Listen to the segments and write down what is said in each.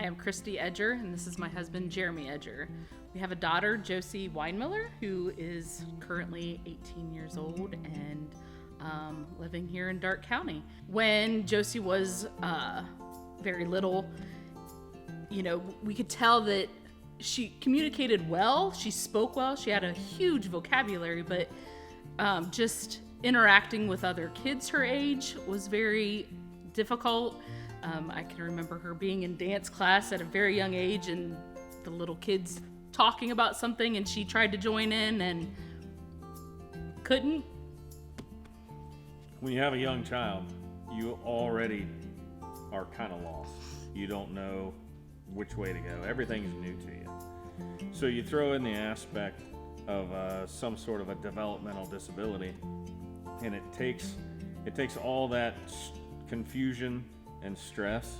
Hi, I'm Christy Edger, and this is my husband, Jeremy Edger. We have a daughter, Josie Weinmiller, who is currently 18 years old and living here in Darke County. When Josie was very little, we could tell that she communicated well, she spoke well, she had a huge vocabulary, but just interacting with other kids her age was very difficult. I can remember her being in dance class at a very young age and the little kids talking about something and she tried to join in and couldn't. When you have a young child, you already are kind of lost. You don't know which way to go. Everything's new to you. So you throw in the aspect of some sort of a developmental disability, and it takes all that confusion and stress,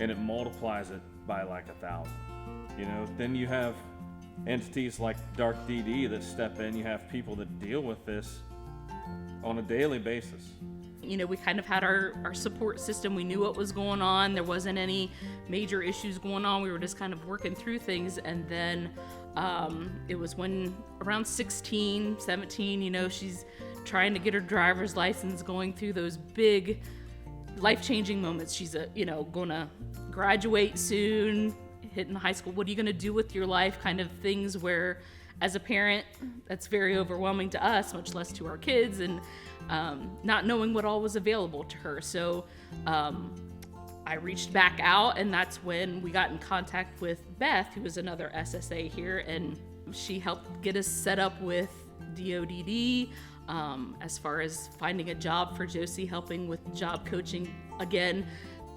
and it multiplies it by like 1,000. Then you have entities like Darke DD that step in. You have people that deal with this on a daily basis. We kind of had our support system. We knew what was going on. There wasn't any major issues going on. We were just kind of working through things. And then it was when around 16, 17, she's trying to get her driver's license, going through those big life-changing moments. She's going to graduate soon, hitting high school. What are you going to do with your life? Kind of things where, as a parent, that's very overwhelming to us, much less to our kids, and not knowing what all was available to her. So I reached back out, and that's when we got in contact with Beth, who is another SSA here, and she helped get us set up with DODD. As far as finding a job for Josie, helping with job coaching. Again,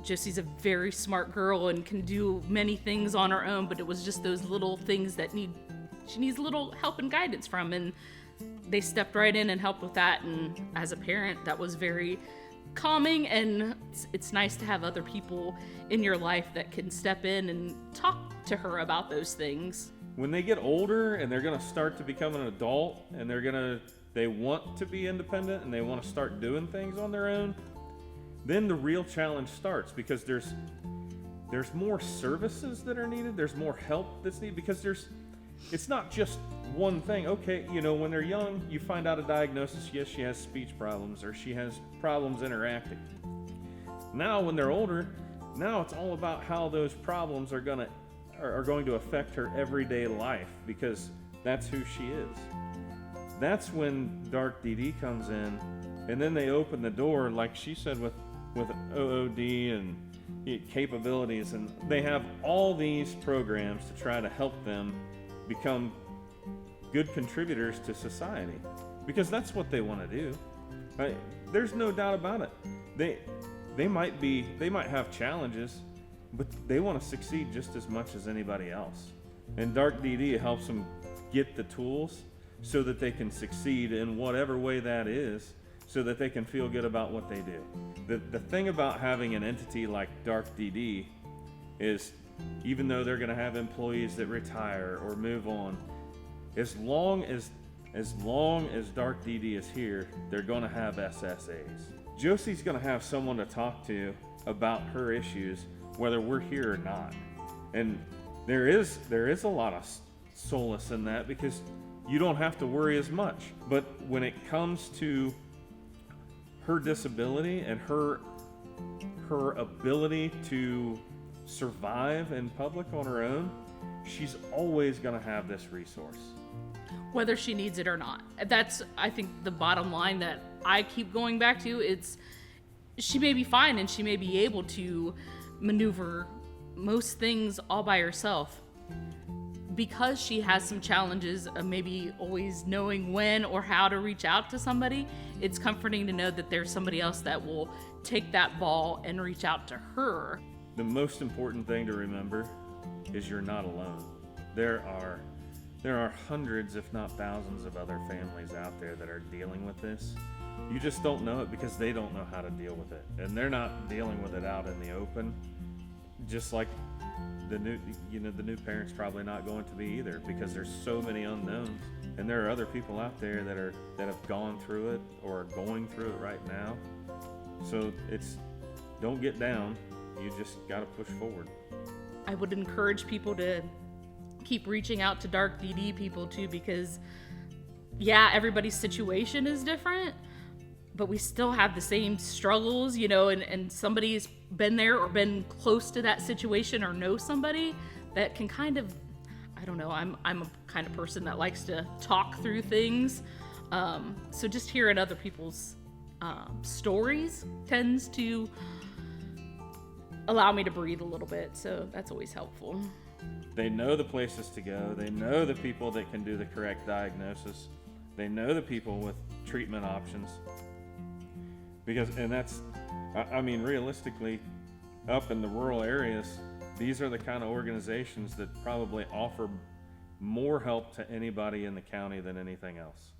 Josie's a very smart girl and can do many things on her own, but it was just those little things that she needs a little help and guidance from, and they stepped right in and helped with that. And as a parent, that was very calming, and it's nice to have other people in your life that can step in and talk to her about those things. When they get older and they're going to start to become an adult, and they want to be independent and they want to start doing things on their own, then the real challenge starts, because there's more services that are needed, there's more help that's needed, because it's not just one thing. Okay, when they're young, you find out a diagnosis, yes, she has speech problems or she has problems interacting. Now when they're older, now it's all about how those problems are going to affect her everyday life, because that's who she is. That's when Darke DD comes in, and then they open the door, like she said, with OOD and capabilities, and they have all these programs to try to help them become good contributors to society, because that's what they want to do. Right? There's no doubt about it. They might have challenges, but they want to succeed just as much as anybody else. And Darke DD helps them get the tools so that they can succeed in whatever way that is, so that they can feel good about what they do. The thing about having an entity like Darke DD is, even though they're going to have employees that retire or move on, as long as Darke DD is here, they're going to have SSAs. Josie's going to have someone to talk to about her issues, whether we're here or not. And there is a lot of solace in that, because you don't have to worry as much. But when it comes to her disability and her ability to survive in public on her own, she's always going to have this resource, whether she needs it or not. That's, I think, the bottom line that I keep going back to. It's, she may be fine and she may be able to maneuver most things all by herself. Because she has some challenges of maybe always knowing when or how to reach out to somebody, it's comforting to know that there's somebody else that will take that ball and reach out to her. The most important thing to remember is you're not alone. There are hundreds, if not thousands, of other families out there that are dealing with this. You just don't know it because they don't know how to deal with it. And they're not dealing with it out in the open, just like the new parent's probably not going to be either, because there's so many unknowns, and there are other people out there that have gone through it or are going through it right now. So don't get down. You just got to push forward. would encourage people to keep reaching out to Darke DD people too, because yeah, everybody's situation is different, but we still have the same struggles, you know, and somebody's been there or been close to that situation or know somebody that can kind of, I don't know, I'm a kind of person that likes to talk through things. So just hearing other people's stories tends to allow me to breathe a little bit. So that's always helpful. They know the places to go. They know the people that can do the correct diagnosis. They know the people with treatment options. And that's, I mean, realistically, up in the rural areas, these are the kind of organizations that probably offer more help to anybody in the county than anything else.